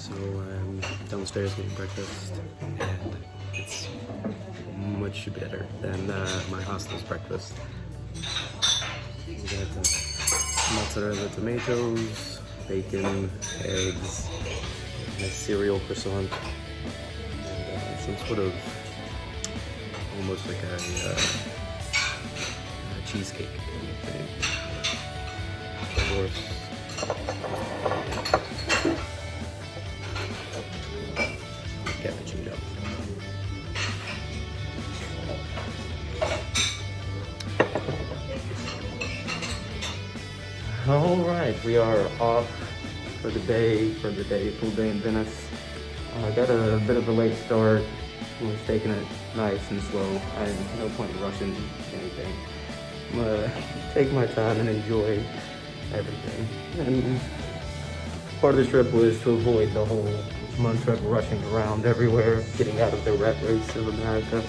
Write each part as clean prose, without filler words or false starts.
So I'm downstairs getting breakfast, and it's much better than my hostel's breakfast. We got mozzarella tomatoes, bacon, eggs, a cereal croissant, and some sort of almost like a cheesecake thing. Of course. Cappuccino. All right, we are off for the day, full day in Venice. I got a bit of a late start. I was taking it nice and slow. I had no point in rushing anything. I'm gonna take my time and enjoy everything. And part of the trip was to avoid the whole month of rushing around everywhere, getting out of the rat race of America.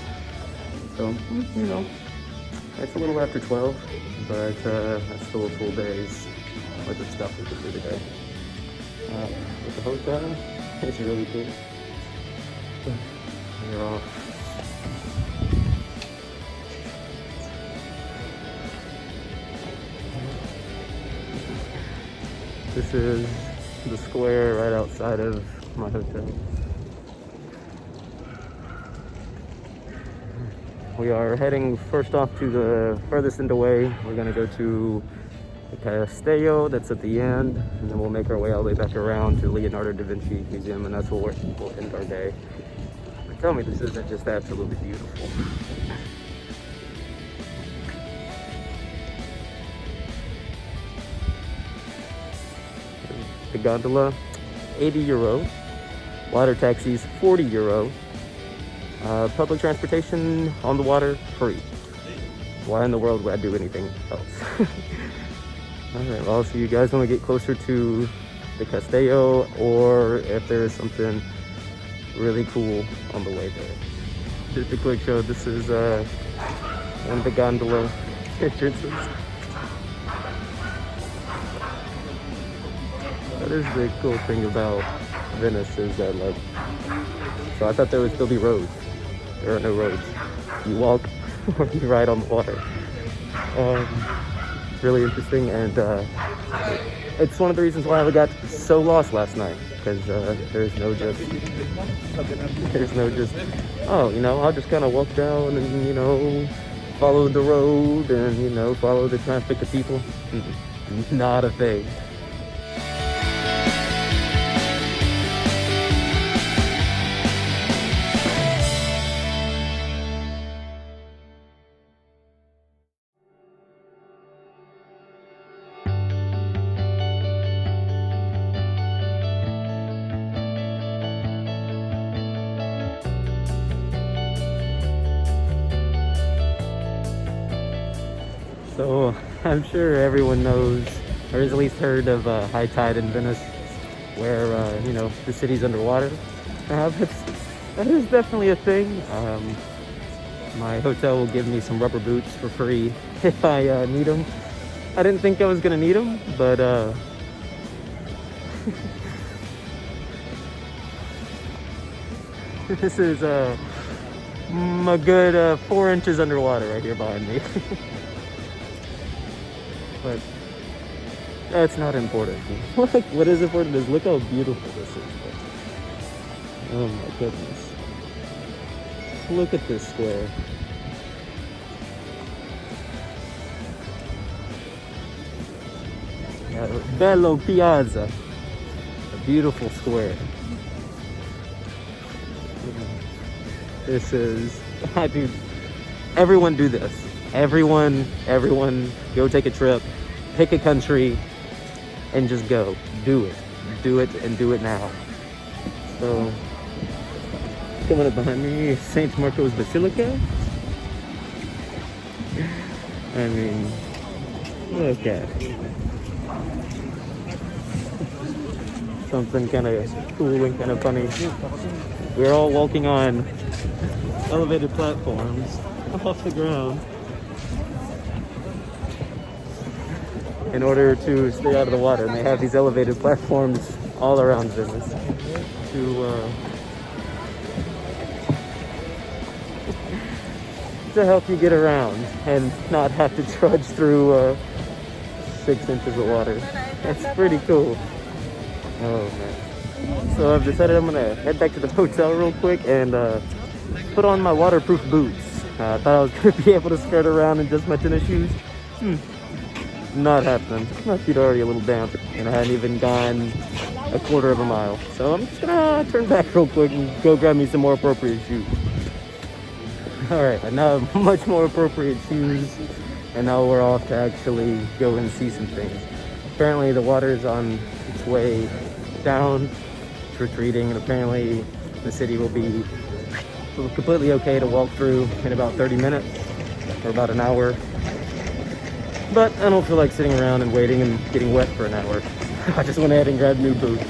So, you know, it's a little after 12, but that's still a full day's worth of stuff we could do today. With the hotel, it's really cool. We're off. This is the square right outside of my hotel. We are heading first off to the furthest end away. We're gonna go to the Castello that's at the end, and then we'll make our way all the way back around to Leonardo da Vinci Museum, and that's where we'll end our day. But tell me this isn't just absolutely beautiful. The gondola, 80 euro. Water taxis, 40 euro. Public transportation on the water, free. Why in the world would I do anything else? Alright, well, I'll see you guys when we get closer to the Castello, or if there's something really cool on the way there. Just a quick show, this is one of the gondola entrances. That is the cool thing about Venice, is that, like, so I thought there would still be roads. There are no roads. You walk or you ride on the water. Really interesting, and it's one of the reasons why I got so lost last night, because there's no just, oh, you know, I'll just kind of walk down and, you know, follow the road and, you know, follow the traffic of people. Not a thing. So I'm sure everyone knows, or has at least heard of high tide in Venice, where you know, the city's underwater. That is definitely a thing. My hotel will give me some rubber boots for free if I need them. I didn't think I was gonna need them, but this is a good 4 inches underwater right here behind me. But that's not important. What is important is look how beautiful this is. Oh my goodness. Look at this square. Bello Piazza. A beautiful square. This is, dude, everyone do this. Everyone go take a trip, pick a country, and just go. Do it, and do it now. So, coming up behind me, St. Marco's Basilica. I mean, look at it. Something kind of cool and kind of funny. We're all walking on elevated platforms off the ground in order to stay out of the water, and they have these elevated platforms all around Venice to help you get around and not have to trudge through 6 inches of water. That's pretty cool. Oh man. So I've decided I'm gonna head back to the hotel real quick and put on my waterproof boots. I thought I was gonna be able to skirt around in just my tennis shoes. Not happening. My feet are already a little damp and I hadn't even gone a quarter of a mile. So I'm just gonna turn back real quick and go grab me some more appropriate shoes. Alright, I now have much more appropriate shoes and now we're off to actually go and see some things. Apparently the water is on its way down, it's retreating, and apparently the city will be completely okay to walk through in about 30 minutes or about an hour. But I don't feel like sitting around and waiting and getting wet for an hour. I just went ahead and grabbed new boots.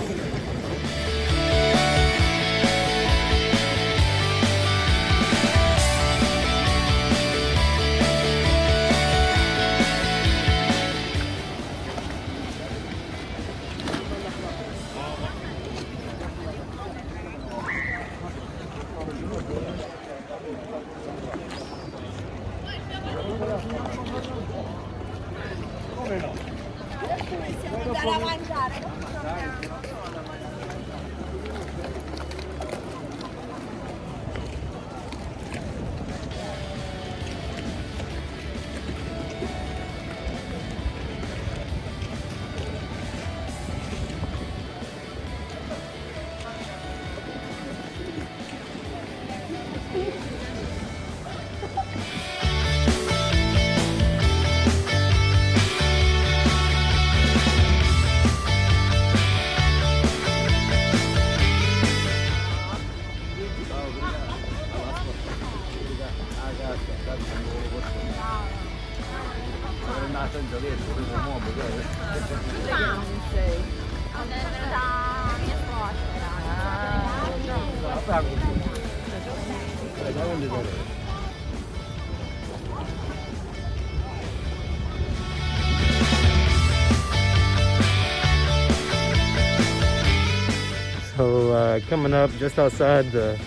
So coming up just outside the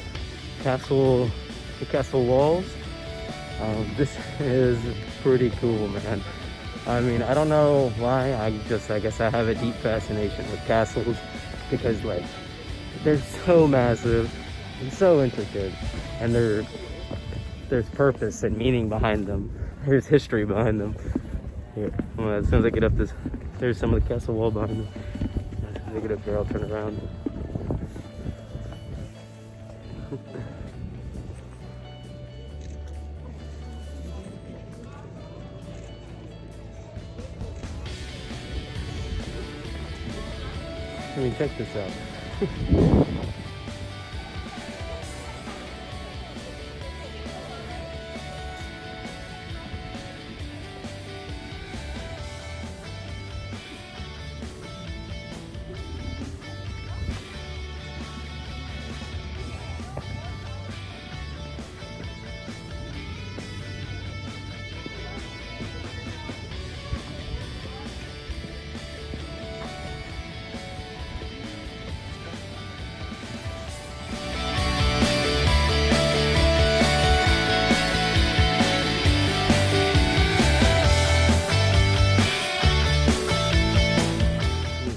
castle walls. This is pretty cool, man. I mean, I don't know why, I guess I have a deep fascination with castles because like they're so massive and so intricate, and there's purpose and meaning behind them. There's history behind them. Here, well, as soon as I get up this, there's some of the castle wall behind me. As soon as I get up there, I'll turn around. I mean, check this out.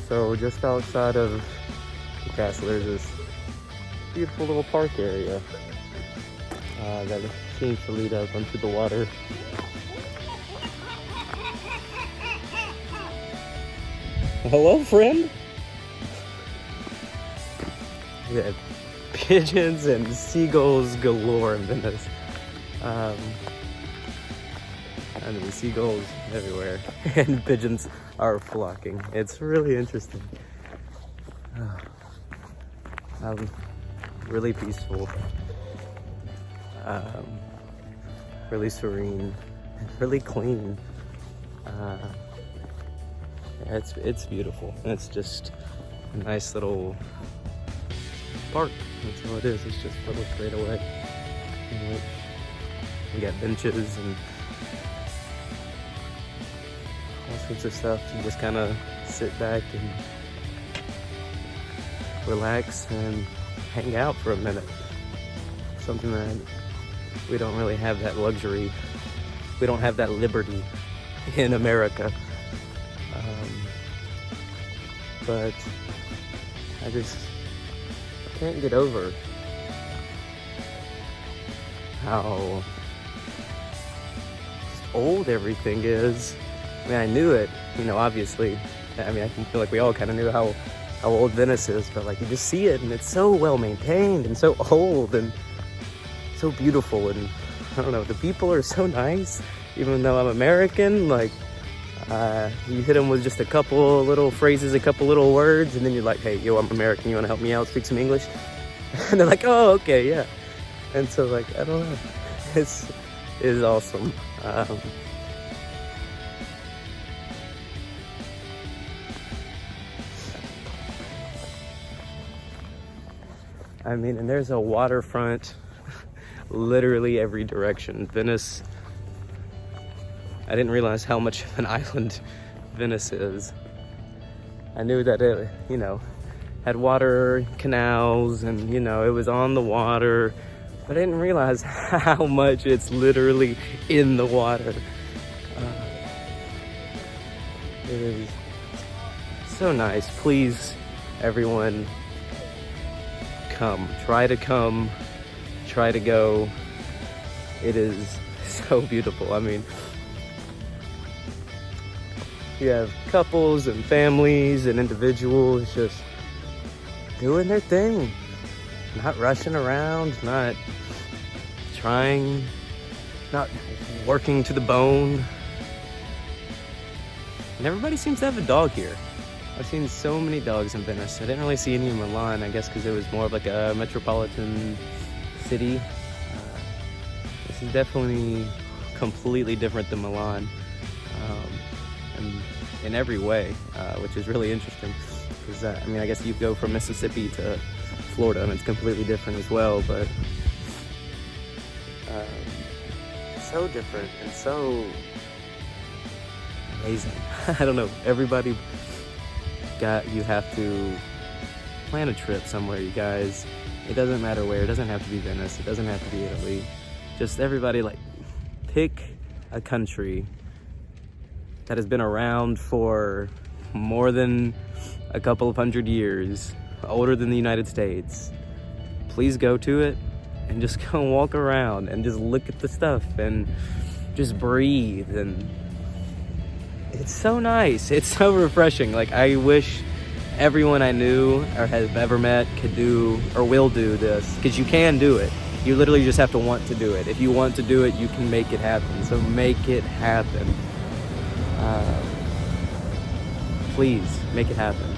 So just outside of the castle, there's this beautiful little park area that seems to lead up onto the water. Hello, friend? Yeah, pigeons and seagulls galore in Venice. I mean, seagulls everywhere, and pigeons are flocking. It's really interesting. Really peaceful, really serene, really clean. It's beautiful. It's just a nice little park. That's all it is. It's just a little straightaway. We got benches and all sorts of stuff to just kind of sit back and relax and hang out for a minute. Something that we don't really have that luxury. We don't have that liberty in America. But I just can't get over how old everything is. I mean, I knew it, obviously. I mean, I feel like we all kind of knew how old Venice is, but like you just see it and it's so well maintained and so old and so beautiful, and I don't know, the people are so nice. Even though I'm American, like you hit them with just a couple little phrases, a couple little words, and then you're like, hey, yo, I'm American, you want to help me out, speak some English? And they're like, oh, okay, yeah. And so, like, I don't know, it is awesome. I mean, and there's a waterfront literally every direction. Venice, I didn't realize how much of an island Venice is. I knew that it, had water, canals, and, it was on the water, but I didn't realize how much it's literally in the water. It is so nice. Please, everyone, come. Try to go. It is so beautiful. I mean, you have couples and families and individuals just doing their thing, not rushing around, not working to the bone. And everybody seems to have a dog here. I've seen so many dogs in Venice. I didn't really see any in Milan, I guess because it was more of like a metropolitan city. This is definitely completely different than Milan. And in every way, which is really interesting, because I guess you go from Mississippi to Florida and it's completely different as well, but so different and so amazing. I don't know, everybody you have to plan a trip somewhere, you guys. It doesn't matter where. It doesn't have to be Venice, it doesn't have to be Italy. Just everybody, like, pick a country that has been around for more than a couple of hundred years, older than the United States. Please go to it and just go walk around and just look at the stuff and just breathe. And it's so nice. It's so refreshing. Like, I wish everyone I knew or have ever met could do or will do this, because you can do it. You literally just have to want to do it. If you want to do it, you can make it happen. So make it happen. Please make it happen.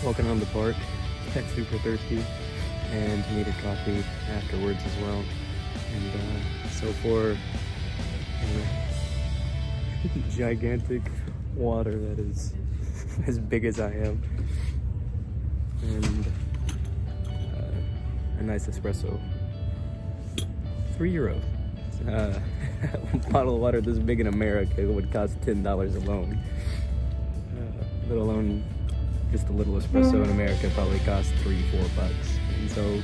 Walking around the park, got super thirsty and needed coffee afterwards as well. And so for a gigantic water that is as big as I am, and a nice espresso, €3. A bottle of water this big in America would cost $10 alone, let alone just a little espresso in America probably costs $3-4. And so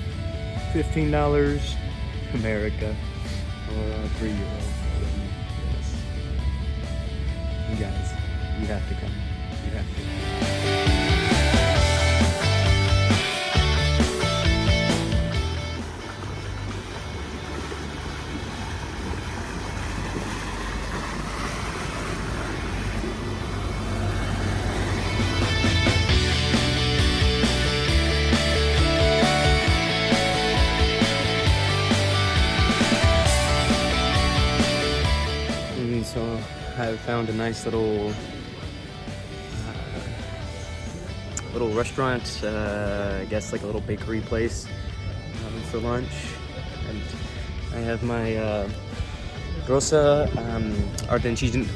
$15 America, or €3. Yes. You guys, you have to come. You have to. found a nice little restaurant, I guess like a little bakery place for lunch. And I have my Grossa Artigianale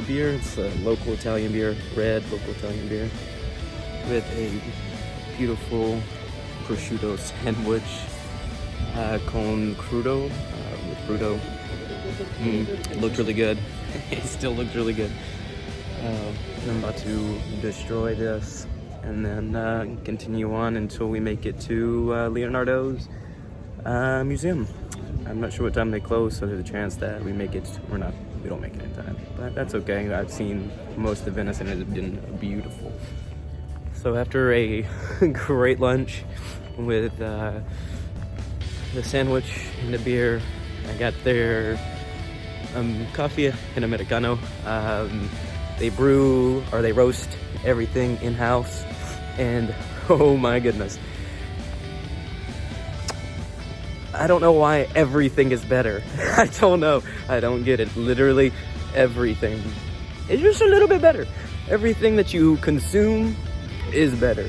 beer. It's a local Italian beer, red local Italian beer, with a beautiful prosciutto sandwich con crudo, with crudo. It looked really good. It still looks really good. I'm about to destroy this and then continue on until we make it to Leonardo's museum. I'm not sure what time they close, so there's a chance that we make it. We don't make it in time, but that's okay. I've seen most of Venice and it's been beautiful. So after a great lunch with the sandwich and the beer, I got their coffee and Americano. They roast everything in-house, and oh my goodness. I don't know why everything is better. I don't know. I don't get it. Literally everything is just a little bit better. Everything that you consume is better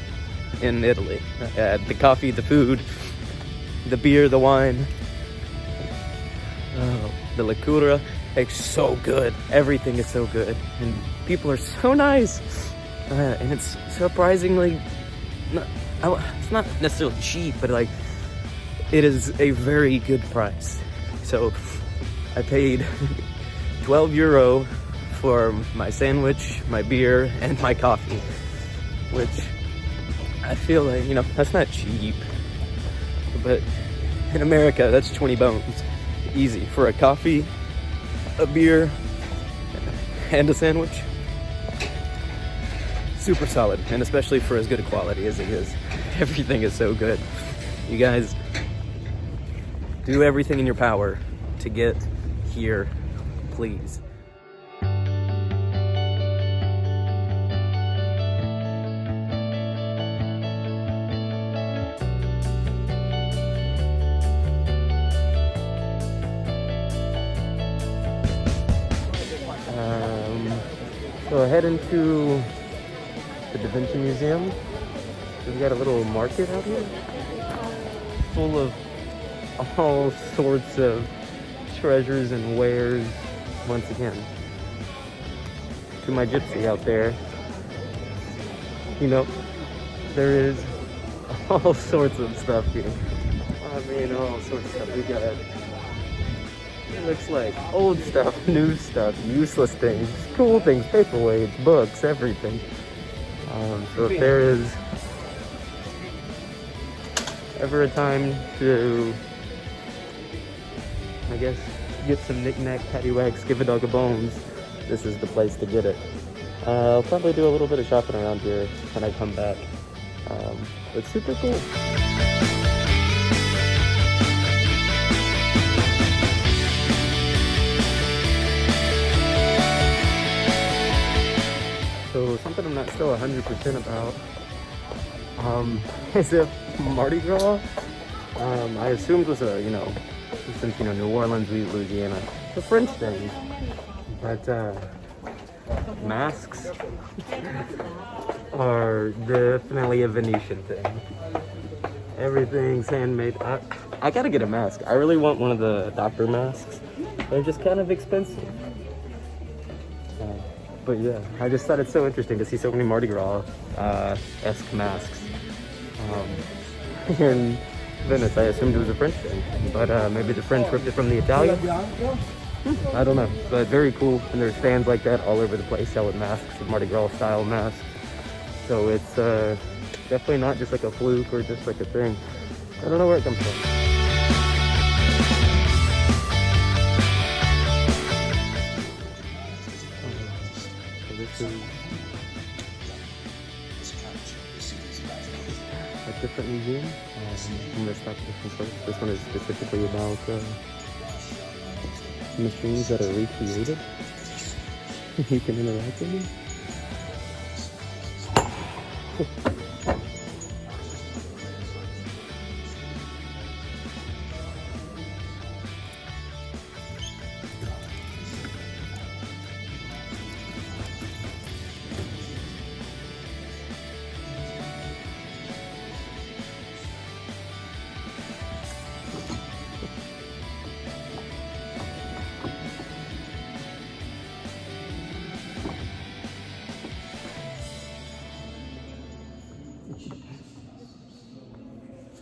in Italy. The coffee, the food, the beer, the wine, the liqueur. It's so good. Everything is so good. And people are so nice. And it's surprisingly, it's not necessarily cheap, but like, it is a very good price. So I paid 12 euro for my sandwich, my beer, and my coffee, which I feel like, that's not cheap. But in America, that's 20 bones. Easy for a coffee, a beer, and a sandwich. Super solid, and especially for as good a quality as it is. Everything is so good. You guys, do everything in your power to get here, please. So I head into the Vinci Museum. We've got a little market out here full of all sorts of treasures and wares. Once again, to my gypsy out there, there is all sorts of stuff here. All sorts of stuff. We got, it looks like old stuff, new stuff, useless things, cool things, paperweights, books, everything. So if there is ever a time to, I guess, get some knick-knack, paddywhacks, give a dog a bones, this is the place to get it. I'll probably do a little bit of shopping around here when I come back. It's super cool. So something I'm not still 100% about is if Mardi Gras, I assumed was a, since, New Orleans, Louisiana, it's a French thing, but masks are definitely a Venetian thing. Everything's handmade. I gotta get a mask. I really want one of the doctor masks. They're just kind of expensive. But yeah, I just thought it's so interesting to see so many Mardi Gras-esque masks. Here in Venice, I assumed it was a French thing, but maybe the French ripped it from the Italians. I don't know, but very cool. And there's stands like that all over the place selling masks, Mardi Gras style masks. So it's definitely not just like a fluke or just like a thing. I don't know where it comes from. This is a different museum. I'm going to stop at different place. This one is specifically about machines that are recreated. You can interact with them.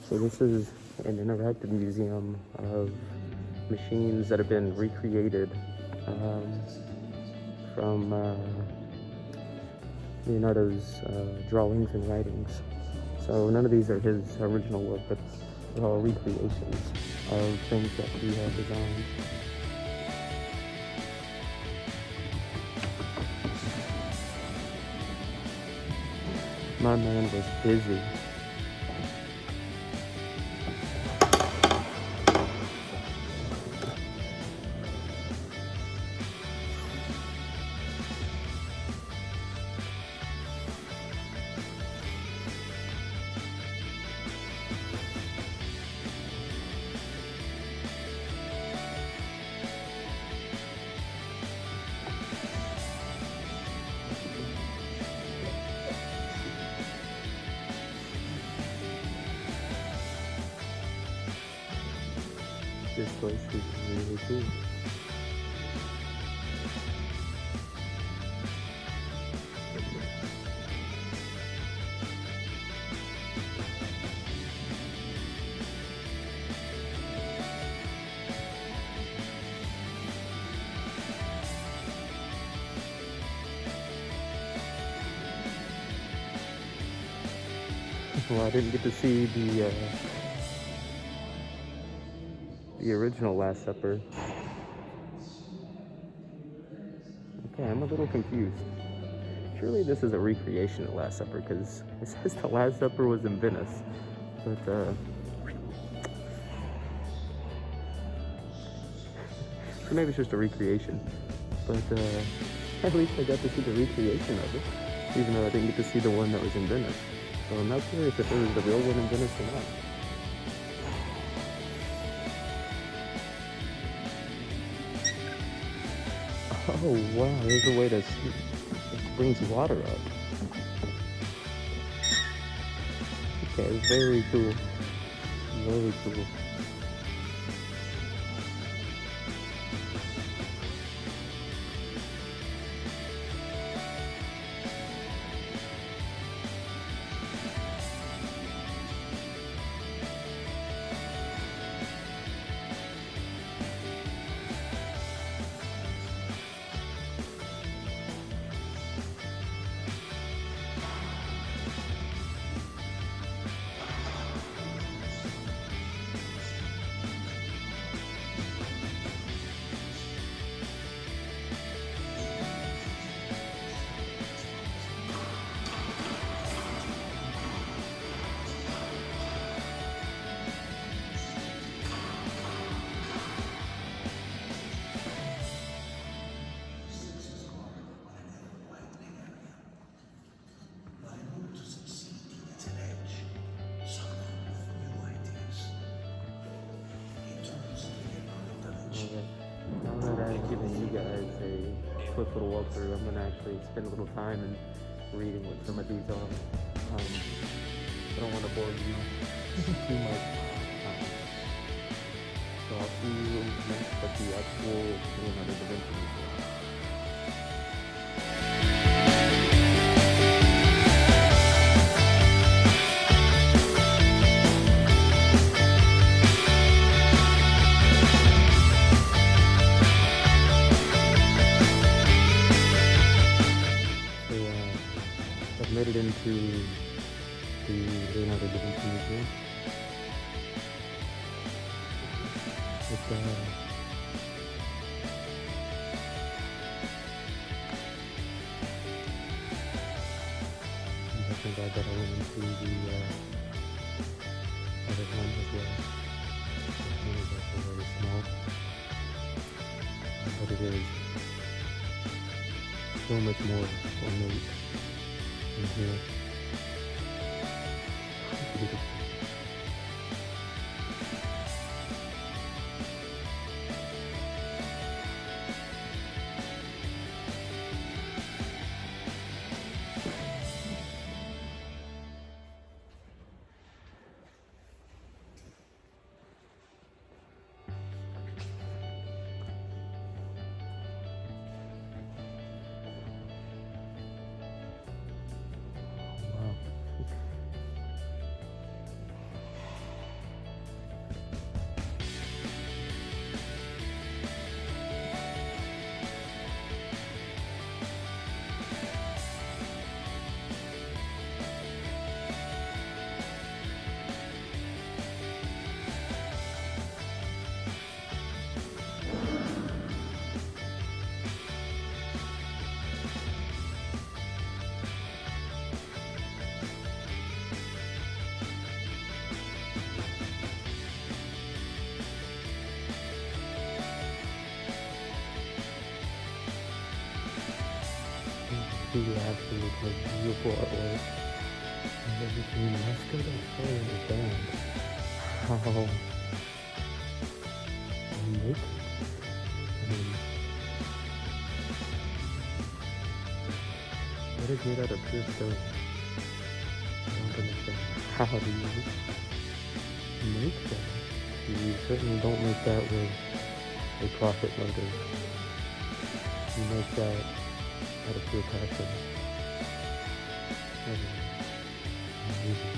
So this is an interactive museum of machines that have been recreated from Leonardo's drawings and writings. So none of these are his original work, but they're all recreations of things that he had designed. My man was busy. This place is really cool. Well, I didn't get to see the original Last Supper. Okay, I'm a little confused. Surely this is a recreation of Last Supper, because it says the Last Supper was in Venice. But, or maybe it's just a recreation. But, at least I got to see the recreation of it, even though I didn't get to see the one that was in Venice. So I'm not curious if it was the real one in Venice or not. Oh wow, there's a way to see. It brings water up. Okay, very cool. Very cool. Now that I've given you guys a quick little walkthrough, I'm gonna actually spend a little time in reading what some of these are. I don't want to bore you too much. So I'll see you next at the actual Leonardo da Vinci Museum. I've made it into the Leonardo da Vinci Museum. It's I'm definitely glad that I went into the other one as well. This one is also very small, but it is so much more ornate in here. Beautiful. see absolutely beautiful artwork and everything. I still don't fully understand how they make it. I mean, what is made out of pure stone? I don't understand. How do you make that? You certainly don't make that with a profit motive. You make that out of pure passion. Amazing.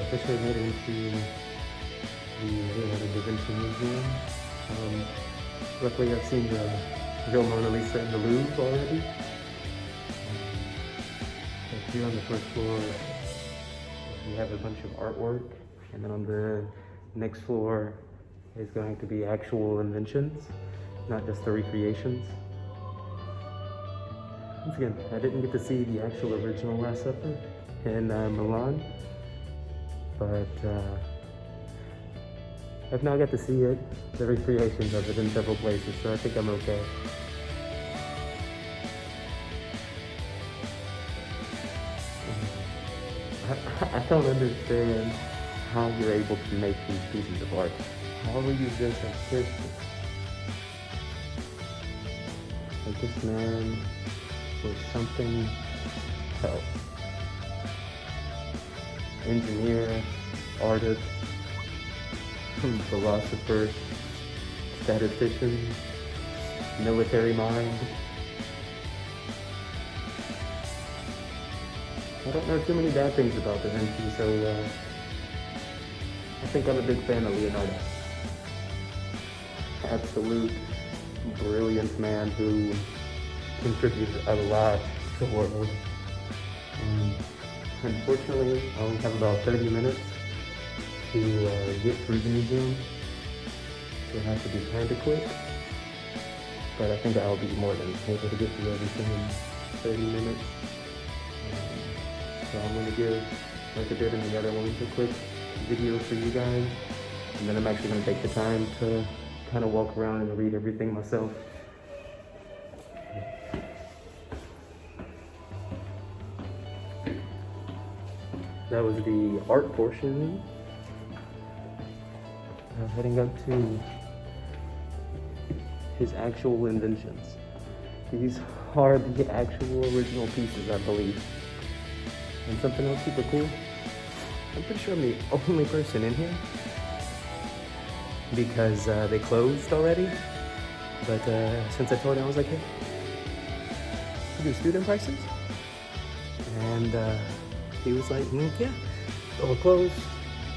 Officially made it into the Vinci Museum. Luckily I've seen the real Mona Lisa in the Louvre already. So here on the first floor we have a bunch of artwork, and then on the next floor is going to be actual inventions, not just the recreations. Once again, I didn't get to see the actual original Last Supper in Milan, but I've now got to see it, the recreations of it in several places, so I think I'm okay. I don't understand how you're able to make these pieces of art. How are you this artistic? Like, this man was something else. Engineer, artist, philosopher, statistician, military mind. I don't know too many bad things about Da Vinci, so I think I'm a big fan of Leonardo. Absolute brilliant man who contributed a lot to the world. Unfortunately, I only have about 30 minutes to get through the museum, so it has to be kind of quick, but I think I'll be more than able to get through everything in 30 minutes. So I'm going to give, like I did in the other ones, a quick video for you guys, and then I'm actually going to take the time to kind of walk around and read everything myself. That was the art portion. Now heading up to his actual inventions. These are the actual original pieces, I believe. And something else super cool, I'm pretty sure I'm the only person in here, because they closed already. But since I told him, I was like, hey, you do student prices? And he was like, yeah, but we're closed.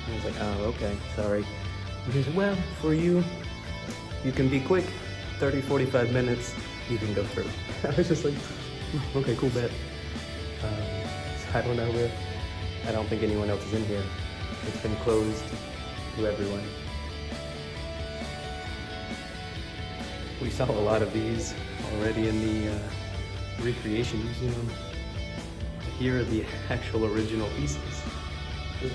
I was like, oh, okay, sorry. He goes, well, for you, you can be quick, 30, 45 minutes, you can go through. I was just like, okay, cool, bet. So I don't know if, I don't think anyone else is in here. It's been closed to everyone. We saw a lot of these already in the Recreation Museum. Here are the actual original pieces. Which,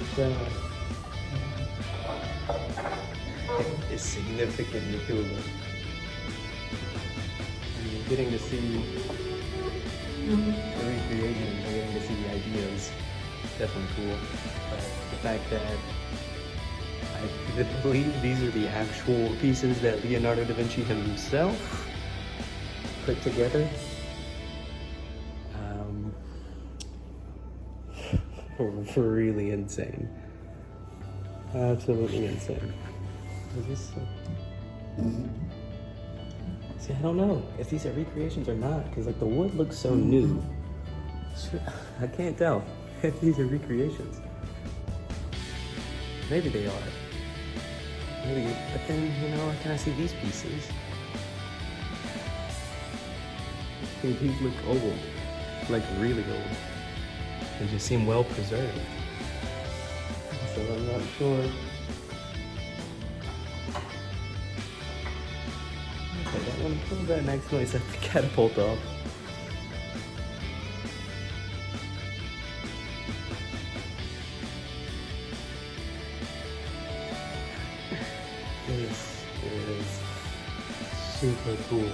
is significantly cooler. And you're getting to see the recreations, you're getting to see the ideas. Definitely cool. But the fact that I believe these are the actual pieces that Leonardo da Vinci himself put together. Really insane. Absolutely insane. Is this See, I don't know if these are recreations or not, because like the wood looks so new. I can't tell if these are recreations. Maybe they are. Maybe, but then, you know, can I see these pieces? These look old, like really old. They just seem well preserved. So I'm not sure. Okay, that one, what was that next one? I set the catapult off. This is super cool.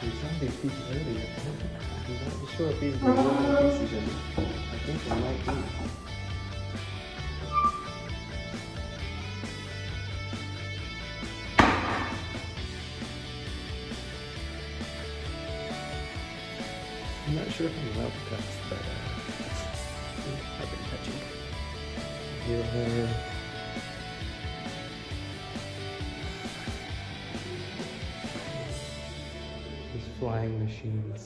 We saw these pieces earlier. I'm not sure if these are the pieces in it. I think they might be. I'm not sure if I'm allowed to touch, but I've been touching. Here. These flying machines.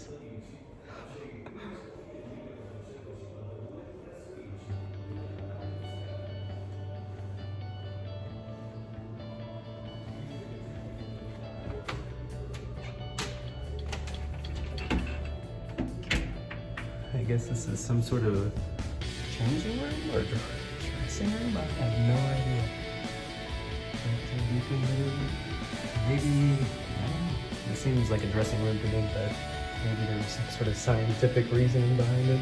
I guess this is some sort of changing room or dressing room? I have no idea. Maybe, I don't know. It seems like a dressing room to me, but maybe there's some sort of scientific reasoning behind it.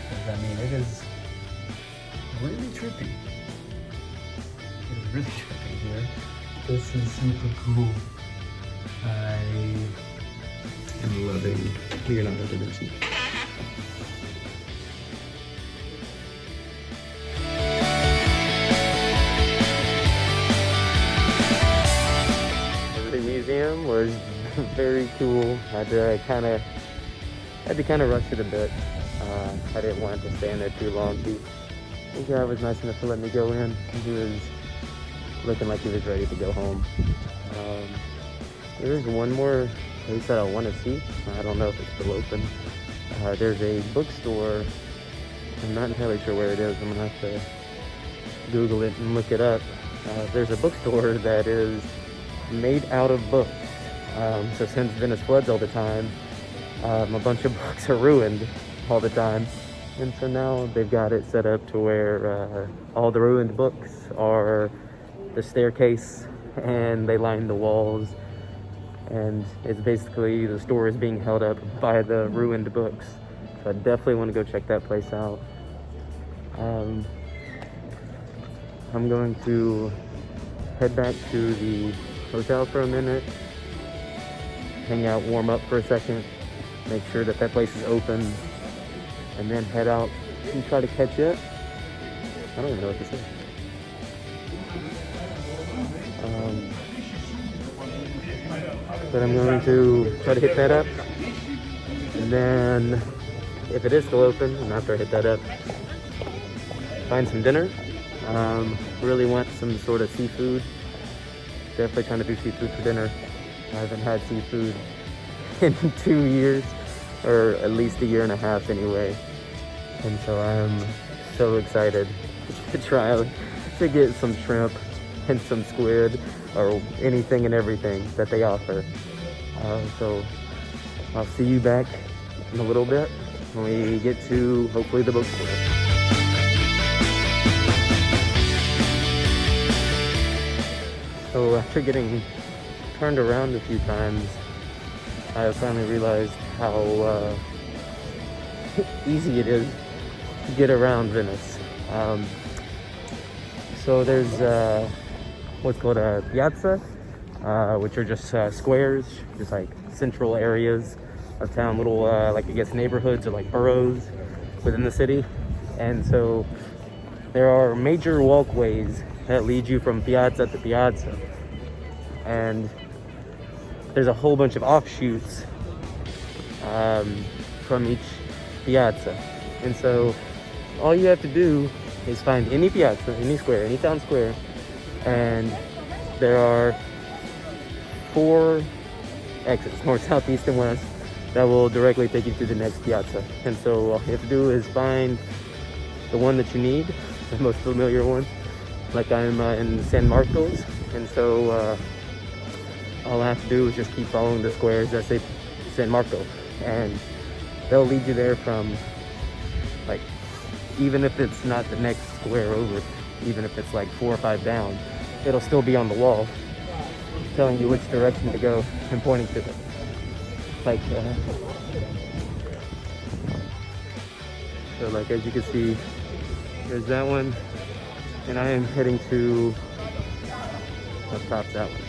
Because, I mean, it is really trippy. It is really trippy here. This is super cool. I am loving Leonardo da Vinci. Museum was very cool. I had to kind of rush it a bit. I didn't want to stay in there too long. The guy was nice enough to let me go in. He was looking like he was ready to go home. There's one more place that I want to see. I don't know if it's still open. There's a bookstore. I'm not entirely sure where it is. I'm gonna have to Google it and look it up. There's a bookstore that is made out of books. So since Venice floods all the time, a bunch of books are ruined all the time. And so now they've got it set up to where all the ruined books are the staircase and they line the walls. And it's basically the store is being held up by the ruined books. So I definitely want to go check that place out. I'm going to head back to the hotel for a minute, hang out, warm up for a second, make sure that place is open, and then head out and try to catch it. I don't even know what this is. But I'm going to try to hit that up, and then if it is still open, and after I hit that up, find some dinner. Really want some sort of seafood. Definitely trying to do seafood for dinner. I haven't had seafood in 2 years, or at least a year and a half anyway. And so I'm so excited to try to get some shrimp and some squid, or anything and everything that they offer. So I'll see you back in a little bit when we get to, hopefully, the bookstore. So after getting turned around a few times, I finally realized how easy it is to get around Venice. So there's what's called a piazza, which are just squares, just like central areas of town, little like I guess neighborhoods or like boroughs within the city. And so there are major walkways that lead you from piazza to piazza, and there's a whole bunch of offshoots from each piazza. And so all you have to do is find any piazza, any square, any town square, and there are 4 exits, north, south, east, and west, that will directly take you to the next piazza. And so all you have to do is find the one that you need, the most familiar one. Like I'm in San Marcos, and so all I have to do is just keep following the squares that say San Marco, and they'll lead you there from, like, even if it's not the next square over, even if it's like 4 or 5 down, it'll still be on the wall telling you which direction to go and pointing to it. Like, so like as you can see, there's that one, and I am heading to up top that one.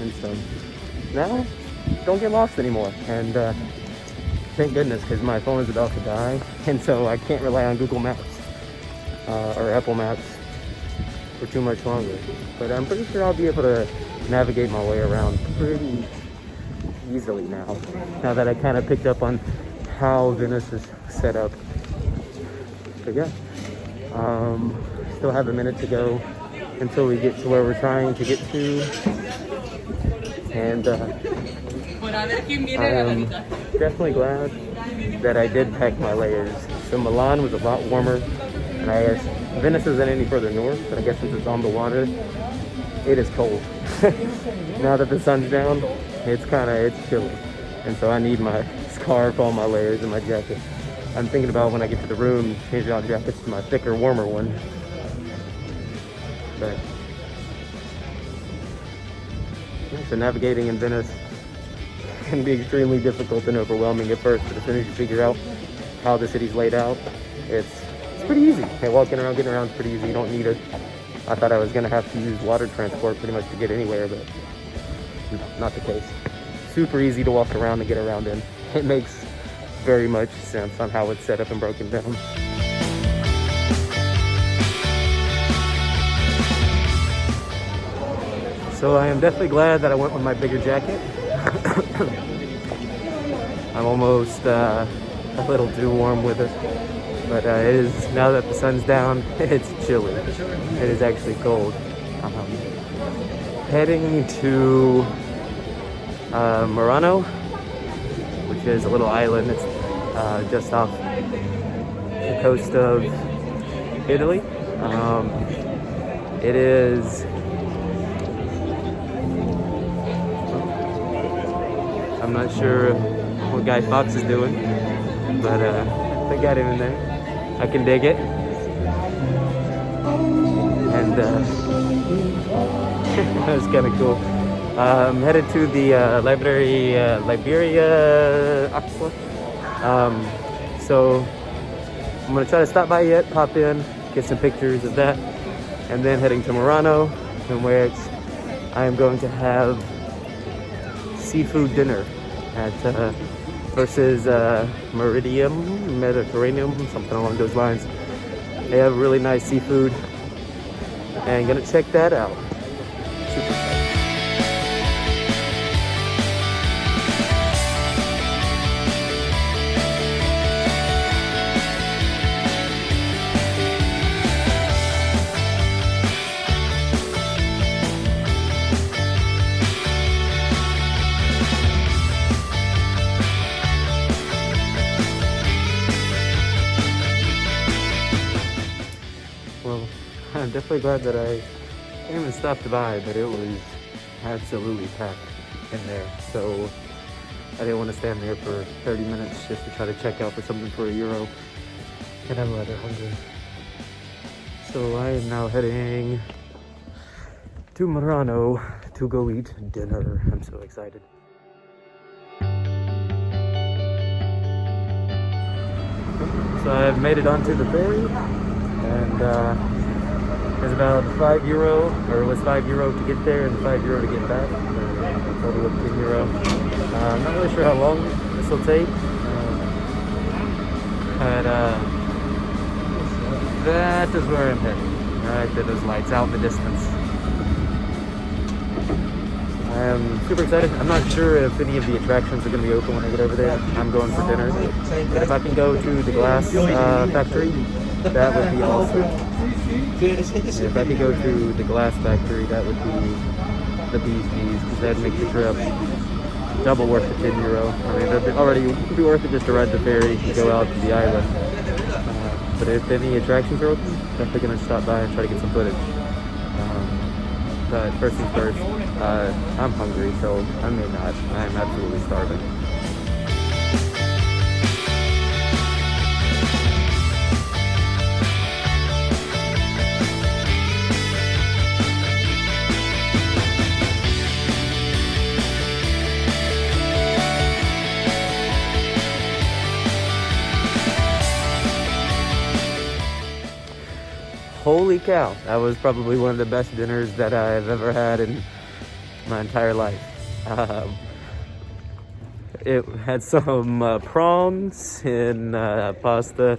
And so now, don't get lost anymore. And thank goodness, because my phone is about to die, and so I can't rely on Google Maps or Apple Maps for too much longer. But I'm pretty sure I'll be able to navigate my way around pretty easily now that I kind of picked up on how Venice is set up. But yeah, still have a minute to go until we get to where we're trying to get to. And I am definitely glad that I did pack my layers. So Milan was a lot warmer, and I guess Venice isn't any further north, but I guess since it's on the water, it is cold. Now that the sun's down, it's chilly. And so I need my scarf, all my layers, and my jacket. I'm thinking about when I get to the room, changing out jackets to my thicker, warmer one. But so navigating in Venice can be extremely difficult and overwhelming at first, but as soon as you figure out how the city's laid out, it's pretty easy. Hey, getting around is pretty easy. You don't need it. I thought I was gonna have to use water transport pretty much to get anywhere, but no, not the case. Super easy to walk around and get around in. It makes very much sense on how it's set up and broken down. So I am definitely glad that I went with my bigger jacket. I'm almost a little too warm with it, but it is, now that the sun's down, it's chilly. It is actually cold. Heading to Murano, which is a little island. It's just off the coast of Italy. It is, I'm not sure what Guy Fawkes is doing, but they got him in there. I can dig it. And that was kind of cool. I'm headed to the Liberia Aqua. So I'm gonna try to stop by yet, pop in, get some pictures of that, and then heading to Murano, in which I am going to have seafood dinner at versus Mediterranean, something along those lines. They have really nice seafood, and gonna check that out. Super excited. Well, I'm definitely glad that I came and stopped by, but it was absolutely packed in there. So I didn't want to stand there for 30 minutes just to try to check out for something for €1. And I'm rather hungry. So I am now heading to Murano to go eat dinner. I'm so excited. So I've made it onto the ferry, and it's about €5, or it was €5 to get there and €5 to get back. A total of €10. I'm not really sure how long this will take, but that is where I'm headed. Right there, those lights out in the distance. I'm super excited. I'm not sure if any of the attractions are going to be open when I get over there. I'm going for dinner. But if I can go to the glass factory, that would be awesome. If I could go to the glass factory, that would be the bees, because that'd make the trip double worth the €10. I mean, it'd already be worth it just to ride the ferry and go out to the island. But if any attractions are open, definitely going to stop by and try to get some footage. But first things first, I'm hungry, so I may not. I'm absolutely starving. Holy cow, that was probably one of the best dinners that I've ever had in my entire life. It had some prawns and pasta,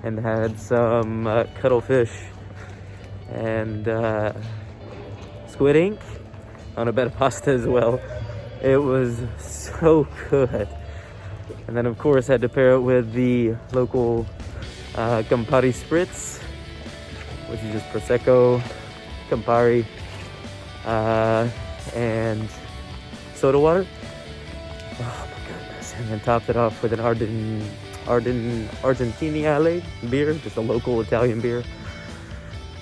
and had some cuttlefish and squid ink on a bed of pasta as well. It was so good. And then of course had to pair it with the local Campari Spritz, which is just Prosecco, Campari, and soda water. Oh my goodness. And then topped it off with an Argentiniale beer, just a local Italian beer.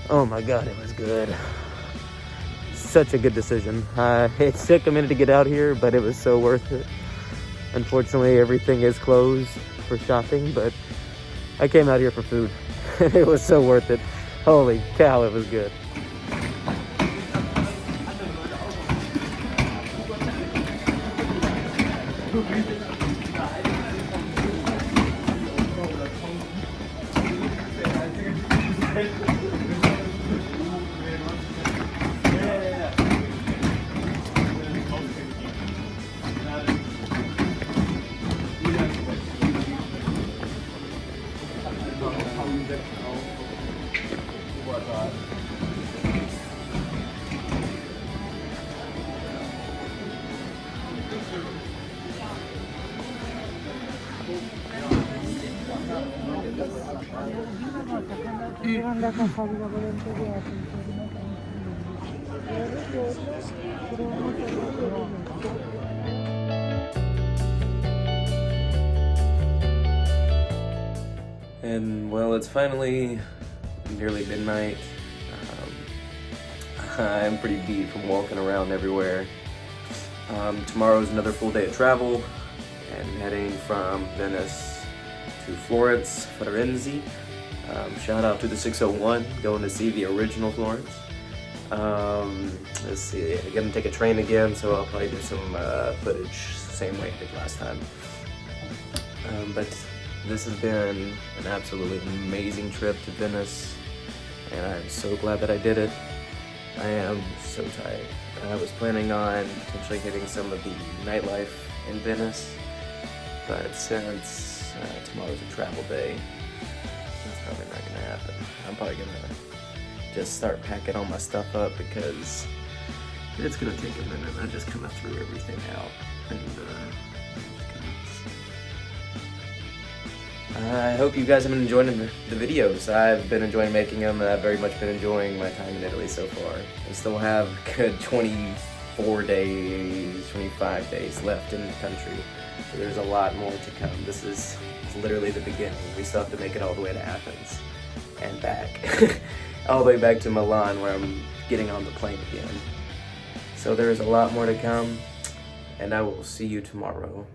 Oh my God, it was good. Such a good decision. It took a minute to get out here, but it was so worth it. Unfortunately, everything is closed for shopping, but I came out here for food. It was so worth it. Holy cow, it was good. And well, it's finally nearly midnight. I'm pretty beat from walking around everywhere. Tomorrow's another full day of travel, and heading from Venice to Florence, Firenze. Shout out to the 601, going to see the original Florence. Let's see, I'm gonna take a train again, so I'll probably do some footage the same way I did last time. But this has been an absolutely amazing trip to Venice, and I'm so glad that I did it. I am so tired. I was planning on potentially hitting some of the nightlife in Venice, but since tomorrow's a travel day, that's probably not gonna happen. I'm probably gonna just start packing all my stuff up, because it's gonna take a minute. I just kind of threw everything out, and I hope you guys have been enjoying the videos. I've been enjoying making them, and I've very much been enjoying my time in Italy so far. I still have a good 24 days, 25 days left in the country, so there's a lot more to come. This is literally the beginning. We still have to make it all the way to Athens and back. All the way back to Milan, where I'm getting on the plane again. So there is a lot more to come, and I will see you tomorrow.